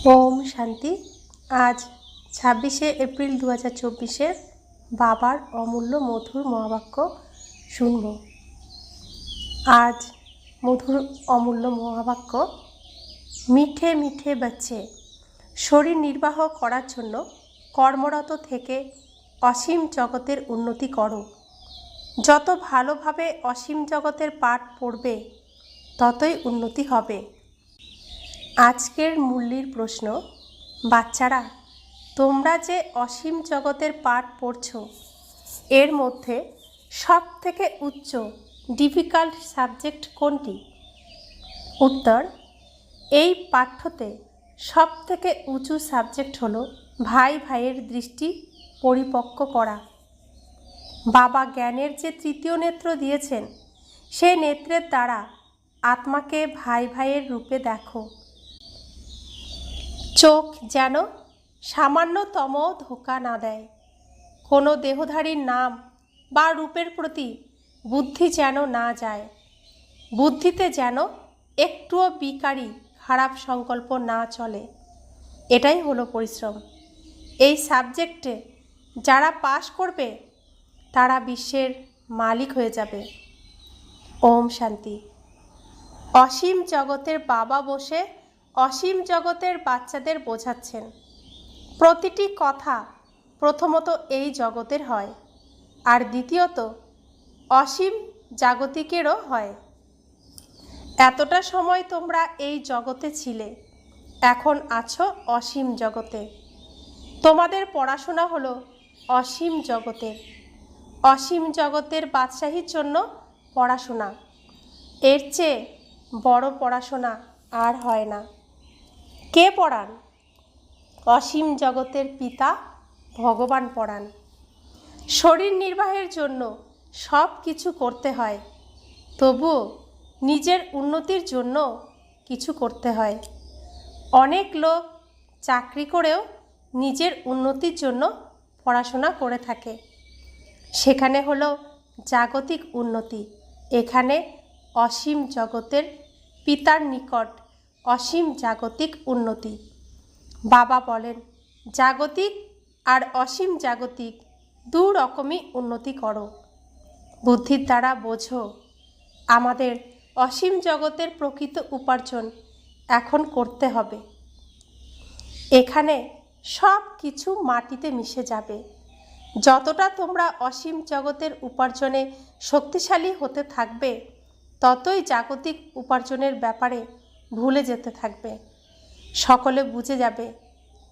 ওম শান্তি। আজ 26শে এপ্রিল 2024 বাবার অমূল্য মধুর মহাবাক্য শুনব। আজ মধুর অমূল্য মহাবাক্য, মিঠে মিঠে বাচ্চে। শরীর নির্বাহ করার জন্য কর্মরত থেকে অসীম জগতের উন্নতি করো। যত ভালোভাবে অসীম জগতের পাঠ পড়বে ততই উন্নতি হবে। আজকের মূল্যের প্রশ্ন, বাচ্চারা তোমরা যে অসীম জগতের পাঠ পড়ছো এর মধ্যে সব থেকে উচ্চ ডিফিকাল্ট সাবজেক্ট কোনটি? উত্তর, এই পাঠ্যতে সব থেকে উঁচু সাবজেক্ট হলো ভাই ভাইয়ের দৃষ্টি পরিপক্ক করা। বাবা জ্ঞানের যে তৃতীয় নেত্র দিয়েছেন সেই নেত্রের দ্বারা আত্মাকে ভাই ভাইয়ের রূপে দেখো। চোখ যেন সামান্যতম ধোঁকা না দেয়। কোনো দেহধারীর নাম বা রূপের প্রতি বুদ্ধি যেন না যায়। বুদ্ধিতে যেন একটুও বিকারী খারাপ সংকল্প না চলে। এটাই হলো পরিশ্রম। এই সাবজেক্টে যারা পাশ করবে তারা বিশ্বের মালিক হয়ে যাবে। ওম শান্তি। অসীম জগতের বাবা বসে অসীম জগতের বাচ্চাদের বোঝাচ্ছেন। প্রতিটি কথা প্রথমত এই জগতের হয়, আর দ্বিতীয়ত অসীম জাগতিকেরও হয়। এতটা সময় তোমরা এই জগতে ছিলে, এখন আছো অসীম জগতে। তোমাদের পড়াশোনা হলো অসীম জগতের। অসীম জগতের বাদশাহীর জন্য পড়াশোনা, এর চেয়ে বড় পড়াশোনা আর হয় না। কে পড়ান? অসীম জগতের পিতা ভগবান পড়ান। শরীর নির্বাহের জন্য সব কিছু করতে হয়, তবুও নিজের উন্নতির জন্য কিছু করতে হয়। অনেক লোক চাকরি করেও নিজের উন্নতির জন্য পড়াশোনা করে থাকে। সেখানে হলো জাগতিক উন্নতি, এখানে অসীম জগতের পিতার নিকট অসীম জাগতিক উন্নতি। বাবা বলেন, জাগতিক আর অসীম জাগতিক দু রকমই উন্নতি করো। বুদ্ধির দ্বারা বোঝো আমাদের অসীম জগতের প্রকৃত উপার্জন এখন করতে হবে। এখানে সব কিছু মাটিতে মিশে যাবে। যতটা তোমরা অসীম জগতের উপার্জনে শক্তিশালী হতে থাকবে ততই জাগতিক উপার্জনের ব্যাপারে ভুলে যেতে থাকবে। সকলে বুঝে যাবে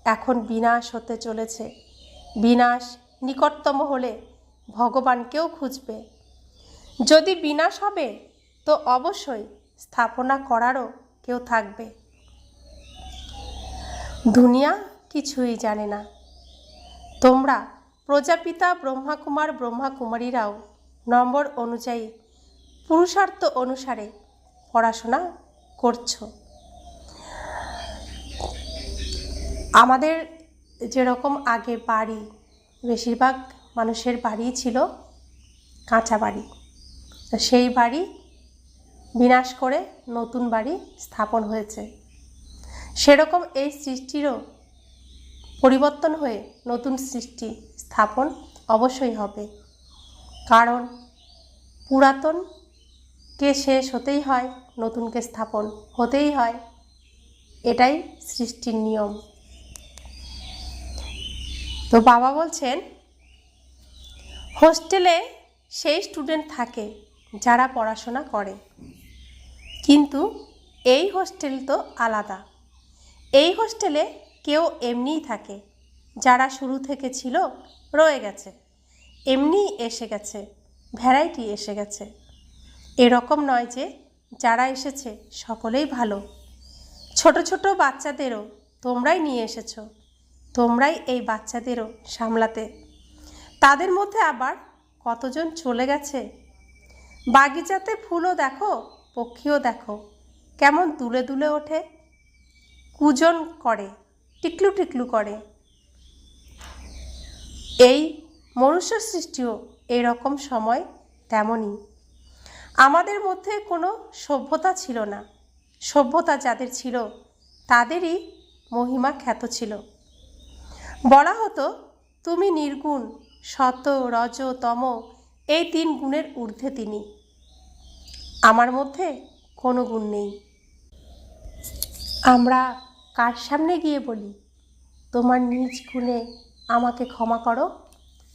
এখন বিনাশ হতে চলেছে। বিনাশ নিকটতম হলে ভগবানকেও খুঁজবে। যদি বিনাশ হবে তো অবশ্যই স্থাপনা করারও কেউ থাকবে। দুনিয়া কিছুই জানে না। তোমরা প্রজাপিতা ব্রহ্মাকুমার ব্রহ্মাকুমারীরাও নম্বর অনুযায়ী পুরুষার্থ অনুসারে পড়াশোনা করছো। আমাদের যেরকম আগে বাড়ি, বেশিরভাগ মানুষের বাড়ি ছিল কাঁচা বাড়ি, সেই বাড়ি বিনাশ করে নতুন বাড়ি স্থাপন হয়েছে। সেরকম এই সৃষ্টিরও পরিবর্তন হয়ে নতুন সৃষ্টি স্থাপন অবশ্যই হবে, কারণ পুরাতনকে শেষ হতেই হয়, নতুনকে স্থাপন হতেই হয়। এটাই সৃষ্টির নিয়ম। তো বাবা বলছেন, হোস্টেলে সেই স্টুডেন্ট থাকে যারা পড়াশোনা করে, কিন্তু এই হোস্টেল তো আলাদা। এই হোস্টেলে কেউ এমনিই থাকে, যারা শুরু থেকে ছিল রয়ে গেছে, এমনিই এসে গেছে, ভ্যারাইটি এসে গেছে। এরকম নয় যে যারা এসেছে সকলেই ভালো। ছোট ছোট বাচ্চাদেরও তোমরাই নিয়ে এসেছো, তোমরাই এই বাচ্চাদেরও সামলাতে। তাদের মধ্যে আবার কতজন চলে গেছে। বাগিচাতে ফুলও দেখো, পক্ষীও দেখো কেমন দুলে দুলে ওঠে, কূজন করে, টিকলু টিকলু করে। এই মনুষ্য সৃষ্টিও এরকম সময় তেমনই। আমাদের মধ্যে কোনো সভ্যতা ছিল না। সভ্যতা যাদের ছিল তাদেরই মহিমা খ্যাত ছিল। বলা হতো তুমি নির্গুণ, সত, রজ, তম এই 3 গুণের ঊর্ধ্বে তিনি। আমার মধ্যে কোনো গুণ নেই। আমরা কার সামনে গিয়ে বলি তোমার নিজ গুণে আমাকে ক্ষমা করো,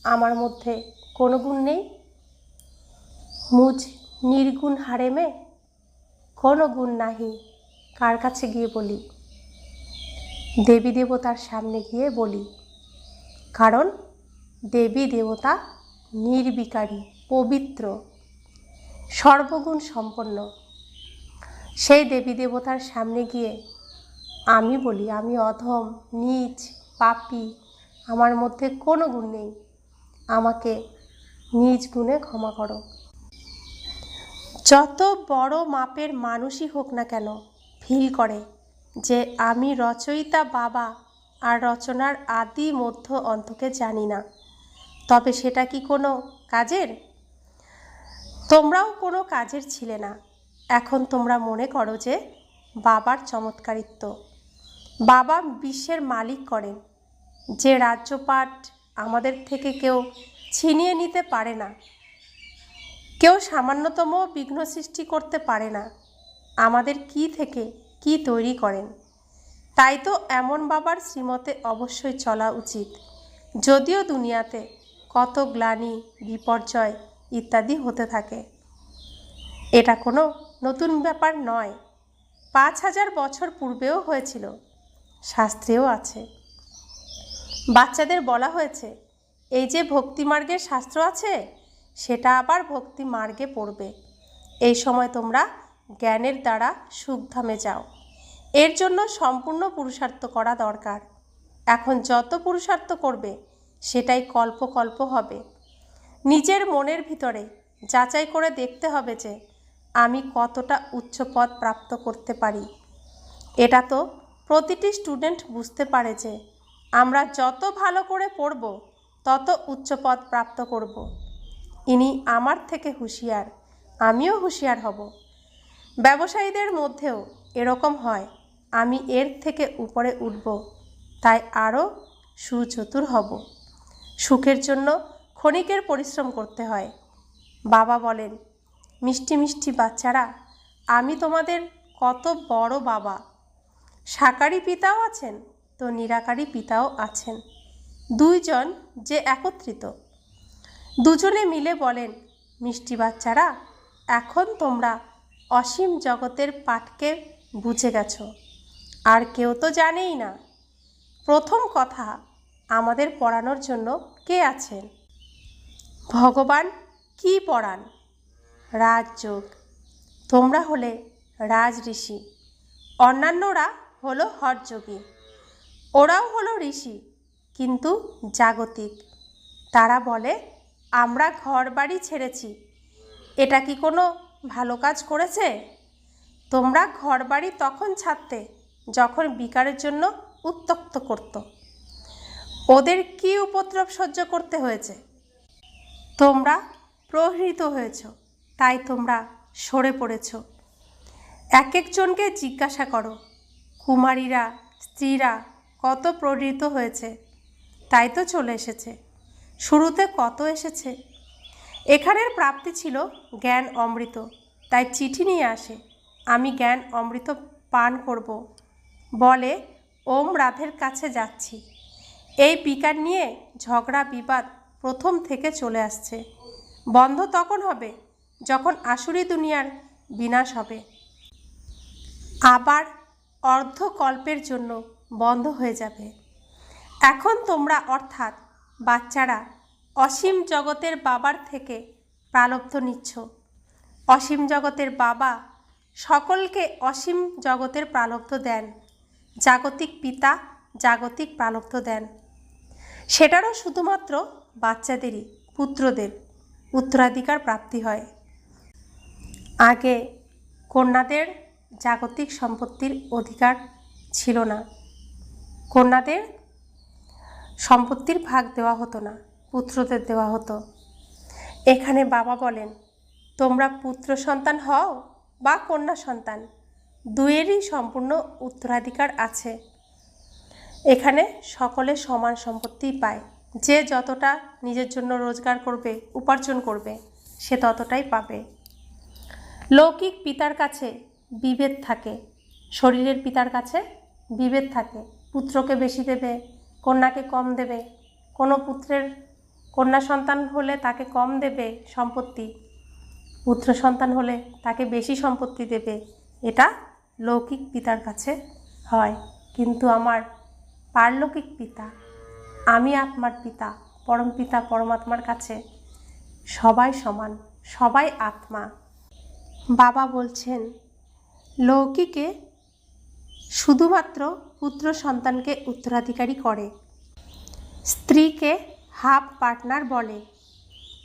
আমার মধ্যে কোনো গুণ নেই? মুঝ নির্গুণ হারে মে কোনো গুণ নাহি কার কাছে গিয়ে বলি? দেবী দেবতার সামনে গিয়ে বলি, কারণ দেবী দেবতা নির্বিকারী, পবিত্র, সর্বগুণ সম্পন্ন। সেই দেবী দেবতার সামনে গিয়ে আমি বলি আমি অধম, নীচ, পাপী, আমার মধ্যে কোনো গুণ নেই, আমাকে নিজ গুণে ক্ষমা করো। যত বড় মাপের মানুষই হোক না কেন ফিল করে যে আমি রচয়িতা বাবা আর রচনার আদি মধ্য অন্তকে জানি না, তবে সেটা কি কোনো কাজের? তোমরাও কোনো কাজের ছিলে না, এখন তোমরা মনে করো যে বাবার চমৎকারিত্ব। বাবা বিশ্বের মালিক করেন, যে রাজ্যপাট আমাদের থেকে কেউ ছিনিয়ে নিতে পারে না, কেউ সামান্যতম বিঘ্ন সৃষ্টি করতে পারে না। আমাদের কি থেকে কি তৈরি করেন, তাই তো এমন বাবার শ্রীমতে অবশ্যই চলা উচিত। যদিও দুনিয়াতে কত গ্লানি, বিপর্যয় ইত্যাদি হতে থাকে। এটা কোনো নতুন ব্যাপার নয়, 5000 বছর পূর্বেও হয়েছিল, শাস্ত্রেও আছে। বাচ্চাদের বলা হয়েছে এই যে ভক্তিমার্গের শাস্ত্র আছে সেটা আবার ভক্তি মার্গে পড়বে। এই সময় তোমরা জ্ঞানের দ্বারা সুখধামে যাও, এর জন্য সম্পূর্ণ পুরুষার্থ করা দরকার। এখন যত পুরুষার্থ করবে সেটাই কল্প কল্প হবে। নিজের মনের ভিতরে যাচাই করে দেখতে হবে যে আমি কতটা উচ্চ পদ প্রাপ্ত করতে পারি। এটা তো প্রতিটি স্টুডেন্ট বুঝতে পারে যে আমরা যত ভালো করে পড়ব তত উচ্চ পদ প্রাপ্ত করব। ইনি আমার থেকে হুঁশিয়ার, আমিও হুঁশিয়ার হব। ব্যবসায়ীদের মধ্যেও এরকম হয়, আমি এর থেকে উপরে উঠব, তাই আরও সুচতুর হব। সুখের জন্য ক্ষণিকের পরিশ্রম করতে হয়। বাবা বলেন, মিষ্টি মিষ্টি বাচ্চারা, আমি তোমাদের কত বড় বাবা। সাকারী পিতাও আছেন তো নিরাকারী পিতাও আছেন, দুইজন যে একত্রিত। দুজনে মিলে বলেন, মিষ্টি বাচ্চারা, এখন তোমরা অসীম জগতের পাঠকে বুঝে গেছো, আর কেউ তো জানেই না। প্রথম কথা, আমাদের পড়ানোর জন্য কে আছেন? ভগবান কি পড়ান? রাজযোগ। তোমরা হলে রাজ ঋষি, অন্যান্যরা হলো হঠযোগী। ওরাও হলো ঋষি, কিন্তু জাগতিক। তারা বলে আমরা ঘর বাড়ি ছেড়েছি, এটা কি কোনো ভালো কাজ করেছে? তোমরা ঘর বাড়ি তখন ছাড়তে যখন বিকারের জন্য উত্ত্যক্ত করত। ওদের কি উপদ্রব সহ্য করতে হয়েছে? তোমরা প্রহৃত হয়েছ, তাই তোমরা সরে পড়েছ। এক একজনকে জিজ্ঞাসা করো, কুমারীরা, স্ত্রীরা কত প্রহৃত হয়েছে, তাই তো চলে এসেছে। শুরুতে কত এসেছে। এখানের প্রাপ্তি ছিল জ্ঞান অমৃত, তাই চিঠি নিয়ে আসে, আমি জ্ঞান অমৃত পান করব, বলে ওম রাধের কাছে যাচ্ছি। এই বিকার নিয়ে ঝগড়া বিবাদ প্রথম থেকে চলে আসছে। বন্ধ তখন হবে যখন আসুরি দুনিয়ার বিনাশ হবে। আবার অর্ধকল্পের জন্য বন্ধ হয়ে যাবে। এখন তোমরা অর্থাৎ বাচ্চারা অসীম জগতের বাবার থেকে প্রালব্ধ নিচ্ছ। অসীম জগতের বাবা সকলকে অসীম জগতের প্রালব্ধ দেন। জাগতিক পিতা জাগতিক প্রালব্ধ দেন। সেটারও শুধুমাত্র বাচ্চাদেরই, পুত্রদের উত্তরাধিকার প্রাপ্তি হয়। আগে কন্যাদের জাগতিক সম্পত্তির অধিকার ছিল না, কন্যাদের সম্পত্তির ভাগ দেওয়া হতো না, পুত্রদের দেওয়া হতো। এখানে বাবা বলেন, তোমরা পুত্র সন্তান হও বা কন্যা সন্তান, দুয়েরই সম্পূর্ণ উত্তরাধিকার আছে। এখানে সকলে সমান সম্পত্তিই পায়। যে যতটা নিজের জন্য রোজগার করবে, উপার্জন করবে, সে ততটাই পাবে। লৌকিক পিতার কাছে বিভেদ থাকে, শরীরের পিতার কাছে বিভেদ থাকে। পুত্রকে বেশি দেবে, কন্যাকে কম দেবে। কোনো পুত্রের কন্যা সন্তান হলে তাকে কম দেবে সম্পত্তি, পুত্র সন্তান হলে তাকে বেশি সম্পত্তি দেবে। এটা লৌকিক পিতার কাছে হয়। কিন্তু আমার পারলৌকিক পিতা, আমি আত্মার পিতা, পরম পিতা পরমাত্মার কাছে সবাই সমান, সবাই আত্মা। বাবা বলছেন, লৌকিকে শুধুমাত্র পুত্র সন্তানকে উত্তরাধিকারী করে, স্ত্রীকে হাফ পার্টনার বলে,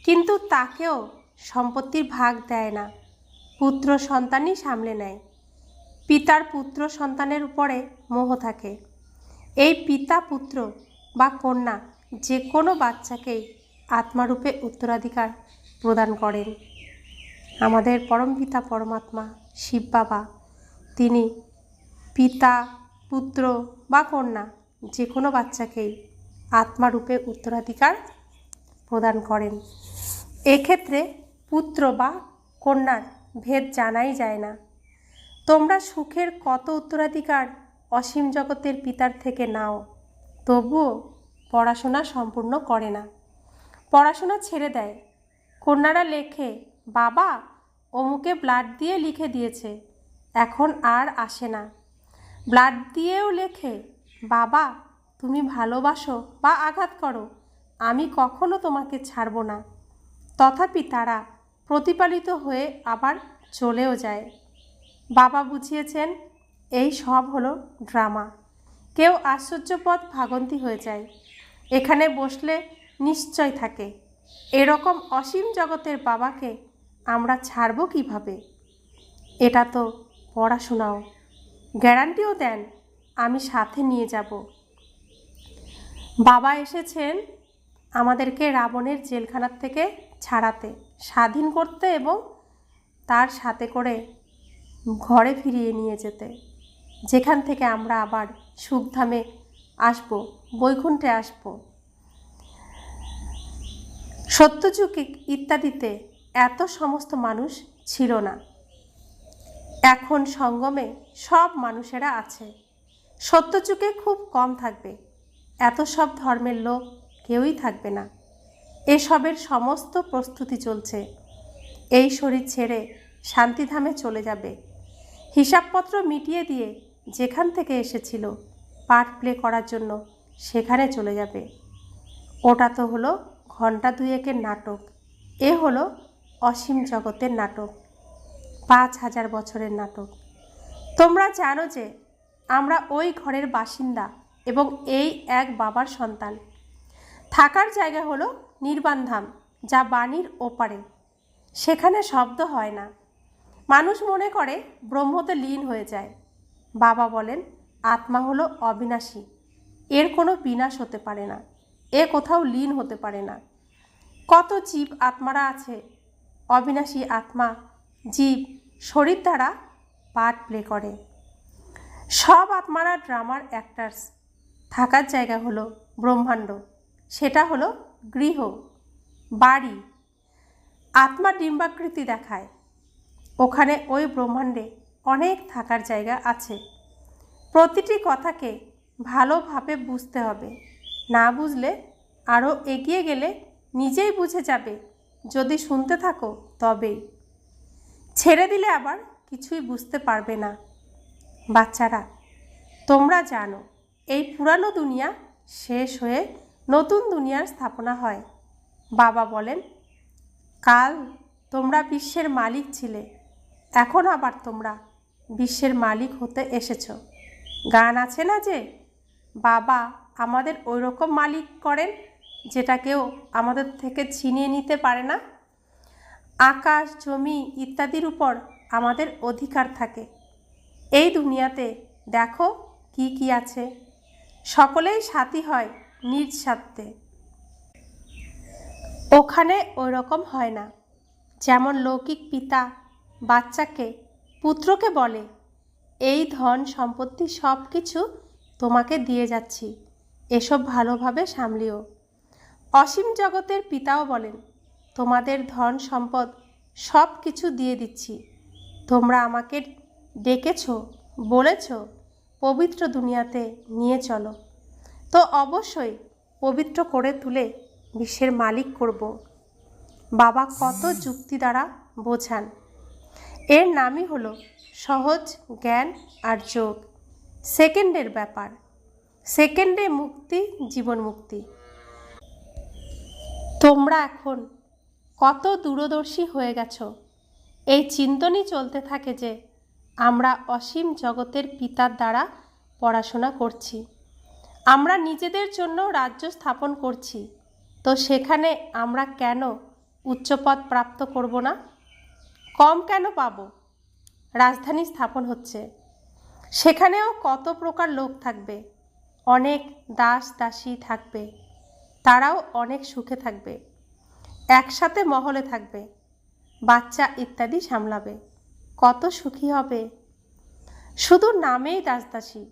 কিন্তু তাকেও সম্পত্তির ভাগ দেয় না, পুত্র সন্তানই সামলে নেয়। পিতার পুত্র সন্তানের উপরে মোহ থাকে। এই পিতা পুত্র বা কন্যা যে কোনো বাচ্চাকেই আত্মারূপে উত্তরাধিকার প্রদান করেন। আমাদের পরমপিতা পরমাত্মা শিব বাবা, তিনি পিতা পুত্র বা কন্যা যে কোনো বাচ্চাকেই আত্মারূপে উত্তরাধিকার প্রদান করেন। এক্ষেত্রে পুত্র বা কন্যার ভেদ জানাই যায় না। তোমরা সুখের কত উত্তরাধিকার অসীম জগতের পিতার থেকে নাও, তবুও পড়াশোনা সম্পূর্ণ করে না, পড়াশোনা ছেড়ে দেয়। কন্যারা লেখে, বাবা অমুকে ব্লাড দিয়ে লিখে দিয়েছে, এখন আর আসে না। ব্লাড দিয়েও লেখে, বাবা তুমি ভালোবাসো বা আঘাত করো, আমি কখনো তোমাকে ছাড়ব না। তথাপি তারা প্রতিপালিত হয়ে আবার চলেও যায়। বাবা বুঝিয়েছেন, এই সব হলো ড্রামা। কেউ আশ্চর্যপদ ভাগন্তি হয়ে যায়, এখানে বসলে নিশ্চয় থাকে। এরকম অসীম জগতের বাবাকে আমরা ছাড়ব কিভাবে? এটা তো পড়াশোনাও, গ্যারান্টিও দেন আমি সাথে নিয়ে যাব। বাবা এসেছেন আমাদেরকে রাবণের জেলখানার থেকে ছাড়াতে, স্বাধীন করতে এবং তার সাথে করে ঘরে ফিরিয়ে নিয়ে যেতে, যেখান থেকে আমরা আবার সুখধামে আসব, বৈকুণ্ঠে আসব। সত্যযুগ ইত্যাদিতে এত সমস্ত মানুষ ছিল না। এখন সঙ্গমে সব মানুষেরা আছে। সত্যযুগে খুব কম থাকবে, এত সব ধর্মের লোক কেউই থাকবে না। এসবের সমস্ত প্রস্তুতি চলছে। এই শরীর ছেড়ে শান্তিধামে চলে যাবে, হিসাবপত্র মিটিয়ে দিয়ে যেখান থেকে এসেছিল পার্ট প্লে করার জন্য সেখানে চলে যাবে। ওটা তো হলো ঘন্টা দুয়েকের নাটক, এ হলো অসীম জগতের নাটক, 5000 বছরের নাটক। তোমরা জানো যে আমরা ওই ঘরের বাসিন্দা এবং এই এক বাবার সন্তান। থাকার জায়গা হলো নির্বাণধাম, যা বাণীর ওপারে। সেখানে শব্দ হয় না। মানুষ মনে করে ব্রহ্মতে লীন হয়ে যায়। বাবা বলেন, আত্মা হলো অবিনাশী, এর কোনো বিনাশ হতে পারে না, এ কোথাও লীন হতে পারে না। কত জীব আত্মারা আছে, অবিনাশী আত্মা জীব শরীর দ্বারা পার্ট প্লে করে। সব আত্মারা ড্রামার অ্যাক্টার্স। থাকার জায়গা হলো ব্রহ্মাণ্ড, সেটা হলো গৃহ, বাড়ি। আত্মা ডিম্বাকৃতি দেখায়, ওখানে ওই ব্রহ্মাণ্ডে অনেক থাকার জায়গা আছে। প্রতিটি কথাকে ভালোভাবে বুঝতে হবে, না বুঝলে আরও এগিয়ে গেলে নিজেই বুঝে যাবে। যদি শুনতে থাকো তবেই, ছেড়ে দিলে আবার কিছুই বুঝতে পারবে না। বাচ্চারা, তোমরা জানো এই পুরানো দুনিয়া শেষ হয়ে নতুন দুনিয়ার স্থাপনা হয়। বাবা বলেন, কাল তোমরা বিশ্বের মালিক ছিলে, এখন আবার তোমরা বিশ্বের মালিক হতে এসেছো। গান আছে না যে, বাবা আমাদের ওই রকম মালিক করেন যেটা কেউ আমাদের থেকে ছিনিয়ে নিতে পারে না। আকাশ জমি ইত্যাদির উপর আমাদের অধিকার থাকে। এই দুনিয়াতে দেখো কি কি আছে, সকলেই সাথী হয় নিজ স্বার্থে। ওখানে ওই রকম হয় না। যেমন লৌকিক পিতা বাচ্চাকে পুত্রকে বলে, এই ধন সম্পত্তি সব কিছু তোমাকে দিয়ে যাচ্ছি, এসব ভালোভাবে সামলিও। অসীম জগতের পিতাও বলেন, তোমাদের ধন সম্পদ সব কিছু দিয়ে দিচ্ছি, তোমরা আমাকে ডেকেছ, বলেছ পবিত্র দুনিয়াতে নিয়ে চলো, তো অবশ্যই পবিত্র করে তুলে বিশ্বের মালিক করব। বাবা কত যুক্তি দ্বারা বোঝান। এর নামই হলো সহজ জ্ঞান আর যোগ। সেকেন্ডের ব্যাপার, সেকেন্ডে মুক্তি, জীবন মুক্তি। তোমরা এখন কত দূরদর্শী হয়ে গেছো। এই চিন্তনই চলতে থাকে যে আমরা অসীম জগতের পিতার দ্বারা পড়াশোনা করছি, আমরা নিজেদের জন্য রাজ্য স্থাপন করছি, তো সেখানে আমরা কেন উচ্চপদ প্রাপ্ত করব না? কম কেন পাবো? রাজধানী স্থাপন হচ্ছে, সেখানেও কত প্রকার লোক থাকবে, অনেক দাস দাসী থাকবে, তারাও অনেক সুখে থাকবে, একসাথে মহলে থাকবে, বাচ্চা ইত্যাদি সামলাবে, কত সুখী হবে। শুধু নামেই দাসদাসী,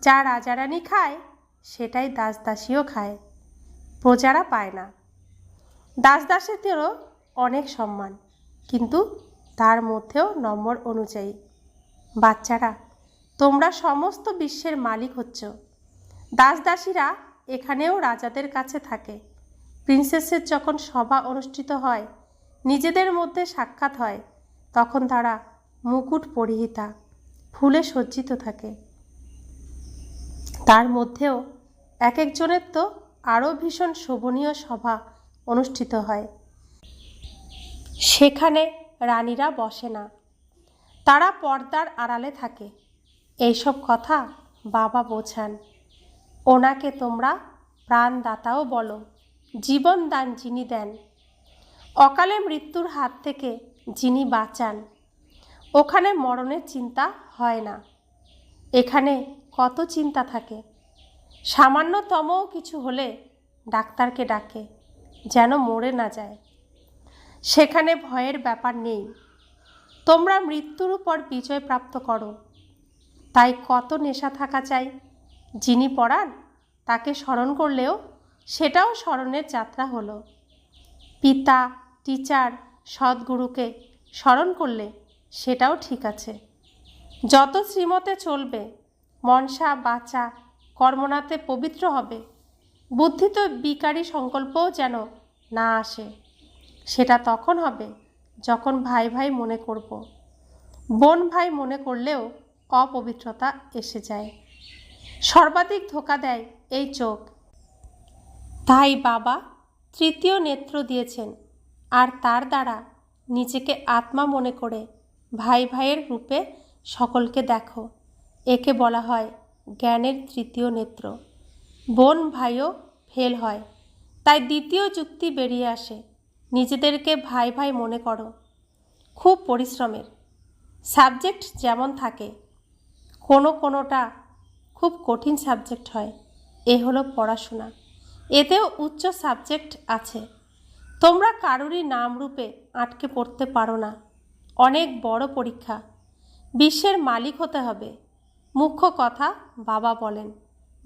যা রাজারানী খায় সেটাই দাসদাসীও খায়, প্রজারা পায় না। দাসদাসীদেরও অনেক সম্মান, কিন্তু তার মধ্যেও নম্বর অনুযায়ী। বাচ্চারা, তোমরা সমস্ত বিশ্বের মালিক হচ্ছ। দাসদাসীরা এখানেও রাজাদের কাছে থাকে। প্রিন্সেসের যখন সভা অনুষ্ঠিত হয়, নিজেদের মধ্যে সাক্ষাৎ হয়, তখন তারা মুকুট পরিহিতা, ফুলে সজ্জিত থাকে। তার মধ্যেও এক একজনের তো আরও ভীষণ শোভনীয় সভা অনুষ্ঠিত হয়। সেখানে রানীরা বসে না, তারা পর্দার আড়ালে থাকে। এইসব কথা বাবা বোঝান। ওনাকে তোমরা প্রাণদাতাও বলো, জীবন দান যিনি দেন, অকালে মৃত্যুর হাত থেকে যিনি বাঁচান। ওখানে মরণের চিন্তা হয় না, এখানে কত চিন্তা থাকে। সামান্যতম কিছু হলে ডাক্তারকে ডাকে যেন মরে না যায়। সেখানে ভয়ের ব্যাপার নেই। তোমরা মৃত্যুর উপর বিজয় প্রাপ্ত করো, তাই কত নেশা থাকা চাই। যিনি পড়ান তাকে স্মরণ করলেও সেটাও স্মরণের যাত্রা হলো। পিতা, টিচার, সদ্গুরুকে স্মরণ করলে সেটাও ঠিক আছে। যত শ্রীমতে চলবে, মনসা বাচা কর্মনাতে পবিত্র হবে, বুদ্ধি তো বিকারী সংকল্পও যেন না আসে। সেটা তখন হবে যখন ভাই ভাই মনে করব। বোন ভাই মনে করলেও অপবিত্রতা এসে যায়। সর্বাধিক ধোঁকা দেয় এই চোখ। তাই বাবা তৃতীয় নেত্র দিয়েছেন, আর তার দ্বারা নিজেকে আত্মা মনে করে ভাই ভাইয়ের রূপে সকলকে দেখো। একে বলা হয় জ্ঞানের তৃতীয় নেত্র। বোন ভাইও ফেল হয়, তাই দ্বিতীয় যুক্তি বেরিয়ে আসে, নিজেদেরকে ভাই ভাই মনে করো। খুব পরিশ্রমের সাবজেক্ট যেমন থাকে, কোনোটা খুব কঠিন সাবজেক্ট হয়। এ হলো পড়াশোনা, এতেও উচ্চ সাবজেক্ট আছে। তোমরা কারোরই নামরূপে আটকে পড়তে পারো না। অনেক বড় পরীক্ষা, বিশ্বের মালিক হতে হবে। মুখ্য কথা বাবা বলেন,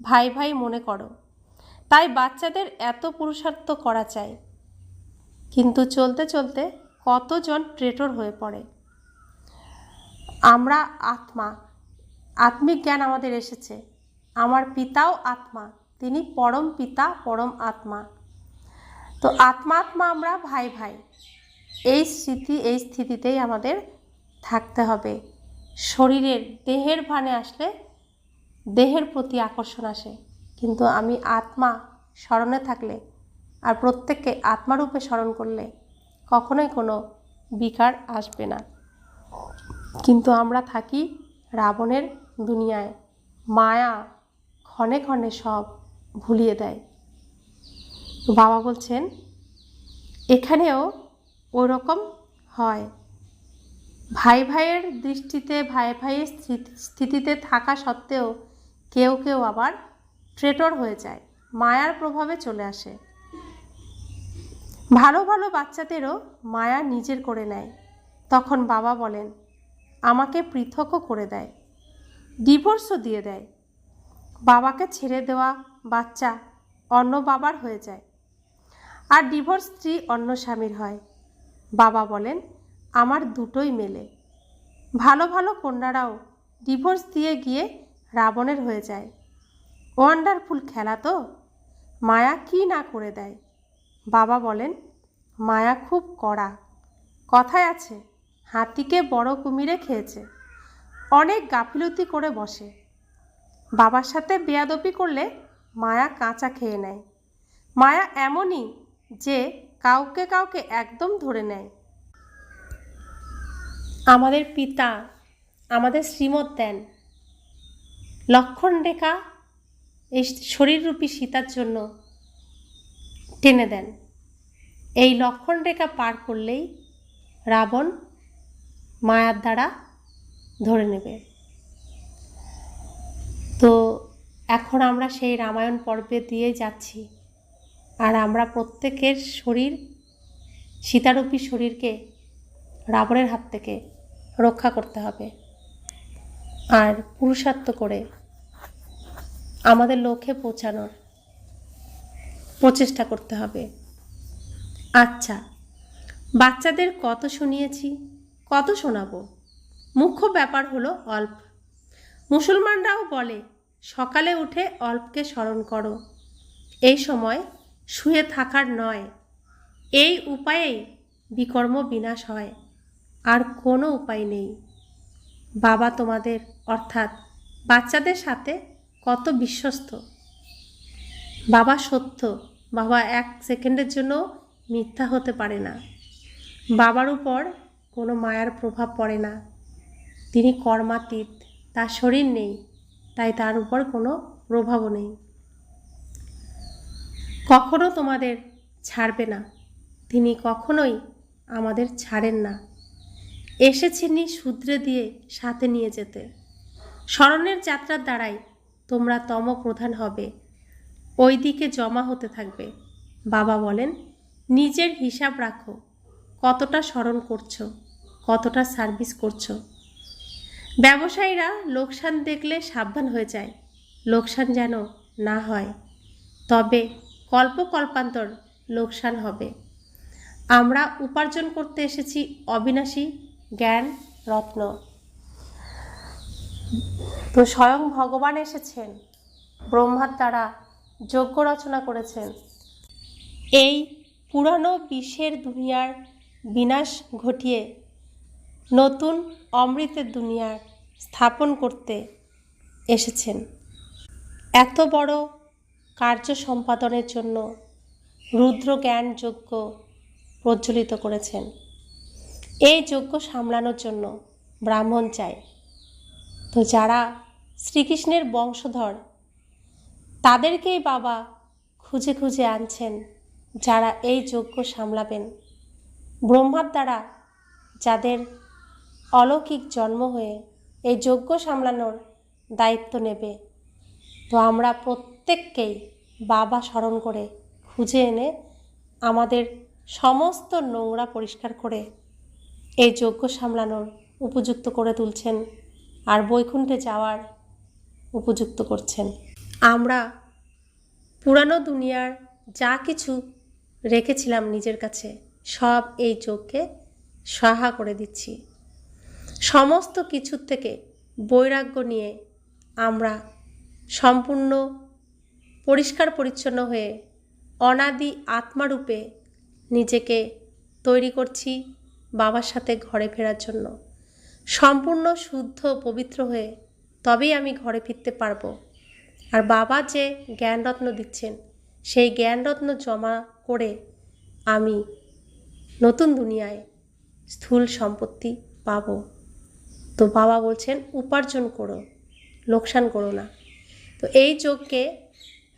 ভাই ভাই মনে করো। তাই বাচ্চাদের এত পুরুষার্থ করা চাই, কিন্তু চলতে চলতে কতজন ট্রেটর হয়ে পড়ে। আমরা আত্মা, আত্মিক জ্ঞান আমাদের এসেছে। আমার পিতাও আত্মা, তিনি পরম পিতা, পরম আত্মা। তো আত্মা আত্মা আমরা ভাই ভাই, এই স্থিতিতেই আমাদের থাকতে হবে। শরীরের দেহের ভানে আসলে দেহের প্রতি আকর্ষণ আসে, কিন্তু আমি আত্মা স্মরণে থাকলে আর প্রত্যেককে আত্মারূপে স্মরণ করলে কখনোই কোনো বিকার আসবে না। কিন্তু আমরা থাকি রাবণের দুনিয়ায়, মায়া ক্ষণে ক্ষণে সব ভুলিয়ে দেয়। বাবা বলছেন এখানেও ওই রকম হয়। ভাই ভাইয়ের দৃষ্টিতে, ভাই ভাইয়ের স্থিতিতে থাকা সত্ত্বেও কেউ কেউ আবার ট্রেটর হয়ে যায়, মায়ার প্রভাবে চলে আসে। ভালো ভালো বাচ্চাদেরও মায়া নিজের করে নেয়। তখন বাবা বলেন আমাকে পৃথকও করে দেয়, ডিভোর্সও দিয়ে দেয়। বাবাকে ছেড়ে দেওয়া বাচ্চা অন্য বাবার হয়ে যায়, আর ডিভোর্স স্ত্রী অন্য স্বামীর হয়। বাবা বলেন, আমার দুটোই মেলে। ভালো ভালো কন্যারাও ডিভোর্স দিয়ে গিয়ে রাবণের হয়ে যায়। ওয়ান্ডারফুল খেলা তো, মায়া কি না করে দেয়। বাবা বলেন, মায়া খুব কড়া। কথায় আছে, হাতিকে বড় কুমিরে খেয়েছে। অনেক গাফিলতি করে বসে। বাবার সাথে বেয়াদবি করলে মায়া কাঁচা খেয়ে নেয়। মায়া এমনই যে কাউকে কাউকে একদম ধরে নেয়। আমাদের পিতা আমাদের শ্রীমত দেন, লক্ষণ রেখা এই শরীররূপী সীতার জন্য টেনে দেন। এই লক্ষণ রেখা পার করলেই রাবণ মায়ার দ্বারা ধরে নেবে। তো এখন আমরা সেই রামায়ণ পর্বে দিয়ে যাচ্ছি, আর আমরা প্রত্যেকের শরীর, সীতারূপী শরীরকে রাবণের হাত থেকে রক্ষা করতে হবে, আর পুরুষার্থ করে আমাদের লক্ষ্যে পৌঁছানোর প্রচেষ্টা করতে হবে। আচ্ছা, বাচ্চাদের কত শুনিয়েছি, কত শোনাবো? মুখ্য ব্যাপার হলো অল্প। মুসলমানরাও বলে, সকালে উঠে অল্পকে স্মরণ করো। এই সময় শুয়ে থাকার নয়, এই উপায়েই বিকর্ম বিনাশ হয়, আর কোনো উপায় নেই। বাবা তোমাদের অর্থাৎ বাচ্চাদের সাথে কত বিশ্বস্ত। বাবা সত্য, বাবা এক সেকেন্ডের জন্য মিথ্যা হতে পারে না। বাবার উপর কোনো মায়ার প্রভাব পড়ে না। তিনি কর্মাতীত, তার শরীর নেই, তাই তার উপর কোনো প্রভাবও নেই। কখনো তোমাদের ছাড়বে না, তিনি কখনোই আমাদের ছাড়েন না। এসেছেনই শুধরে দিয়ে সাথে নিয়ে যেতে। স্মরণের যাত্রার দ্বারাই তোমরা তম প্রধান হবে, ওই দিকে জমা হতে থাকবে। বাবা বলেন, নিজের হিসাব রাখো, কতটা স্মরণ করছো, কতটা সার্ভিস করছো। ব্যবসায়ীরা লোকসান দেখলে সাবধান হয়ে যায়, লোকসান যেন না হয়, তবে কল্পান্তর লোকসান হবে। আমরা উপার্জন করতে এসেছি অবিনাশী জ্ঞান রত্ন। তো স্বয়ং ভগবান এসেছেন, ব্রহ্মার দ্বারা যজ্ঞ রচনা করেছেন। এই পুরানো বিষের দুনিয়ার বিনাশ ঘটিয়ে নতুন অমৃতের দুনিয়ার স্থাপন করতে এসেছেন। এত বড় কার্য সম্পাদনের জন্য রুদ্র জ্ঞান যজ্ঞ প্রজ্বলিত করেছেন। এই যজ্ঞ সামলানোর জন্য ব্রাহ্মণ চাই। তো যারা শ্রীকৃষ্ণের বংশধর, তাদেরকেই বাবা খুঁজে খুঁজে আনছেন, যারা এই যজ্ঞ সামলাবেন। ব্রহ্মার দ্বারা যাদের অলৌকিক জন্ম হয়ে এই যজ্ঞ সামলানোর দায়িত্ব নেবে, তো আমরা প্রত্যেককেই বাবা স্মরণ করে খুঁজে এনে আমাদের সমস্ত নোংরা পরিষ্কার করে এই যজ্ঞ সামলানোর উপযুক্ত করে তুলছেন, আর বৈকুণ্ঠে যাওয়ার উপযুক্ত করছেন। আমরা পুরানো দুনিয়ার যা কিছু রেখেছিলাম নিজের কাছে, সব এই যজ্ঞে সহায় করে দিচ্ছি। সমস্ত কিছুর থেকে বৈরাগ্য নিয়ে আমরা সম্পূর্ণ পরিষ্কার পরিচ্ছন্ন হয়ে অনাদি আত্মারূপে নিজেকে তৈরি করছি বাবার সাথে ঘরে ফেরার জন্য। সম্পূর্ণ শুদ্ধ পবিত্র হয়ে তবেই আমি ঘরে ফিরতে পারবো। আর বাবা যে জ্ঞানরত্ন দিচ্ছেন, সেই জ্ঞানরত্ন জমা করে আমি নতুন দুনিয়ায় স্থূল সম্পত্তি পাব। তো বাবা বলছেন, উপার্জন করো, লোকসান করো না। তো এই যজ্ঞে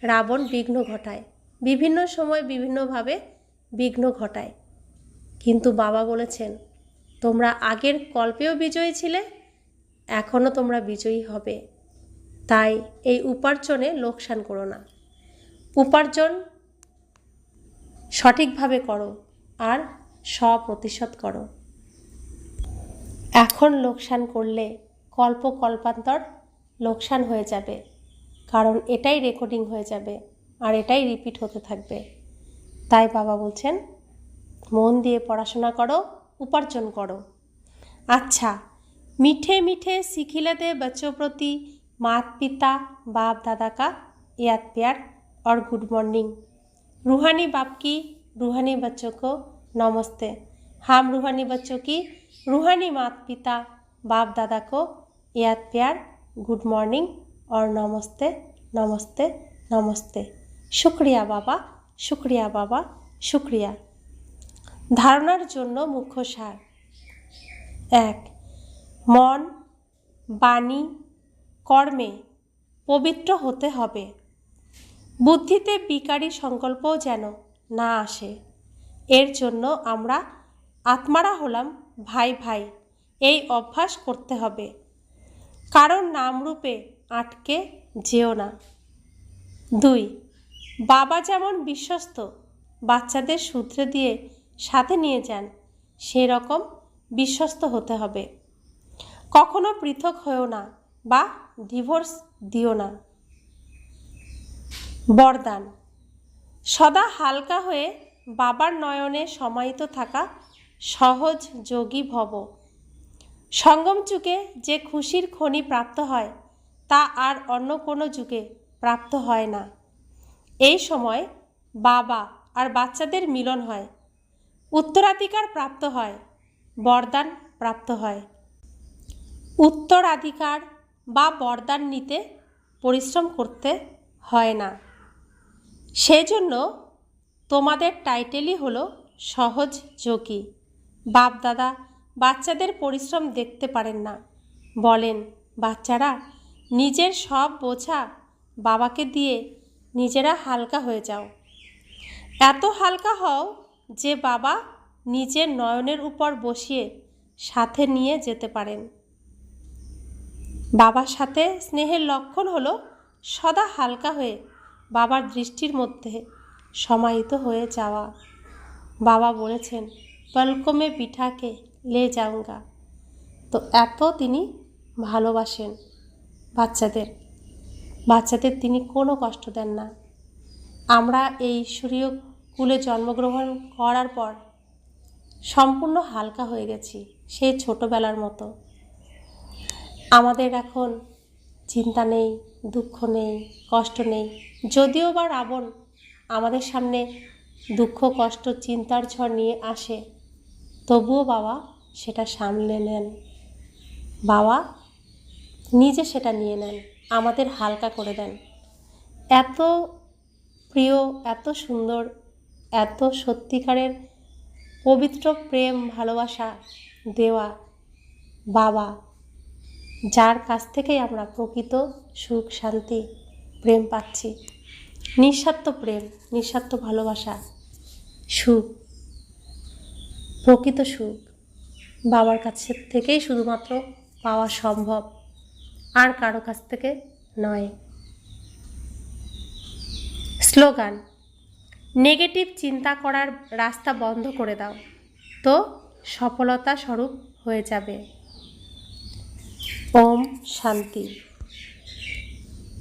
রাবণ বিঘ্ন ঘটায়, বিভিন্ন সময় বিভিন্নভাবে বিঘ্ন ঘটায়, কিন্তু বাবা বলেছেন, তোমরা আগের কল্পেও বিজয়ী ছিলে, এখনও তোমরা বিজয়ী হবে। তাই এই উপার্জনে লোকসান করো না, উপার্জন সঠিকভাবে করো আর স্বপ্রতিশোধ করো। এখন লোকসান করলে কল্পান্তর লোকসান হয়ে যাবে, কারণ এটাই রেকর্ডিং হয়ে যাবে আর এটাই রিপিট হতে থাকবে। তাই বাবা বলছেন মন দিয়ে পড়াশোনা করো, উপার্জন করো। अच्छा, मीठे मीठे सिखिले दे बच्चों प्रति माता पिता बाप दादा का याद प्यार और गुड मॉर्निंग। रूहानी बाप की रूहानी बच्चों को नमस्ते। हम रूहानी बच्चों की रूहानी माता पिता बाप दादा को याद प्यार गुड मॉर्निंग और नमस्ते नमस्ते नमस्ते। शुक्रिया बाबा, शुक्रिया बाबा, शुक्रिया। धारणार जोन्नो मुख्य सार। 1. मन बाणी कर्मे पवित्र होते हबे। बुद्धिते बिकारी संकल्पও যেন না আসে। এর জন্য আমরা আত্মারা হলাম ভাই ভাই, এই অভ্যাস করতে হবে। কারণ নামরূপে আটকে যেও না। 2. বাবা যেমন বিশ্বস্ত বাচ্চাদের সূত্রে দিয়ে সাথে নিয়ে যান, সেরকম বিশ্বস্ত হতে হবে। কখনো পৃথক হয়েও না বা ডিভোর্স দিও না। বরদান, সদা হালকা হয়ে বাবার নয়নে সমাহিত থাকা সহজ যোগী ভব। সঙ্গম যুগে যে খুশির খনি প্রাপ্ত হয় তা আর অন্য কোনো যুগে প্রাপ্ত হয় না। এই সময় বাবা আর বাচ্চাদের মিলন হয়, উত্তরাধিকার প্রাপ্ত হয়, বরদান প্রাপ্ত হয়। উত্তরাধিকার বা বরদান নিতে পরিশ্রম করতে হয় না। সেজন্য তোমাদের টাইটেলই হলো সহজ যোগী। বাপ দাদা বাচ্চাদের পরিশ্রম দেখতে পারেন না, বলেন বাচ্চারা নিজের সব বোঝা বাবাকে দিয়ে নিজেরা হালকা হয়ে যাও। এত হালকা হও যে বাবা নিজের নয়নের উপর বসিয়ে সাথে নিয়ে যেতে পারেন। বাবার সাথে স্নেহের লক্ষণ হলো সদা হালকা হয়ে বাবার দৃষ্টির মধ্যে সমাহিত হয়ে যাওয়া। বাবা বলেছেন পলকো মে বিঠাকে লে যাউঙ্গা। তো এত তিনি ভালোবাসেন বাচ্চাদের তিনি কোনো কষ্ট দেন না। আমরা এই ঈশ্বরীয় কুলে জন্মগ্রহণ করার পর সম্পূর্ণ হালকা হয়ে গেছি, সেই ছোটোবেলার মতো। আমাদের এখন চিন্তা নেই, দুঃখ নেই, কষ্ট নেই। যদিও বা রাবণ আমাদের সামনে দুঃখ কষ্ট চিন্তার ঝড় নিয়ে আসে, তবুও বাবা সেটা সামলে নেন। বাবা নিজে সেটা নিয়ে নেন, আমাদের হালকা করে দেন। এত প্রিয়, এত সুন্দর, এত সত্যিকারের পবিত্র প্রেম ভালোবাসা দেওয়া বাবা, যার কাছ থেকেই আমরা প্রকৃত সুখ শান্তি প্রেম পাচ্ছি। নিঃস্বার্থ প্রেম, নিঃস্বার্থ ভালোবাসা, সুখ, প্রকৃত সুখ বাবার কাছ থেকেই শুধুমাত্র পাওয়া সম্ভব, আর কারো কাছ থেকে নয়। স্লোগান, নেগেটিভ চিন্তা করার রাস্তা বন্ধ করে দাও, তো সফলতা স্বরূপ হয়ে যাবে। ওম শান্তি।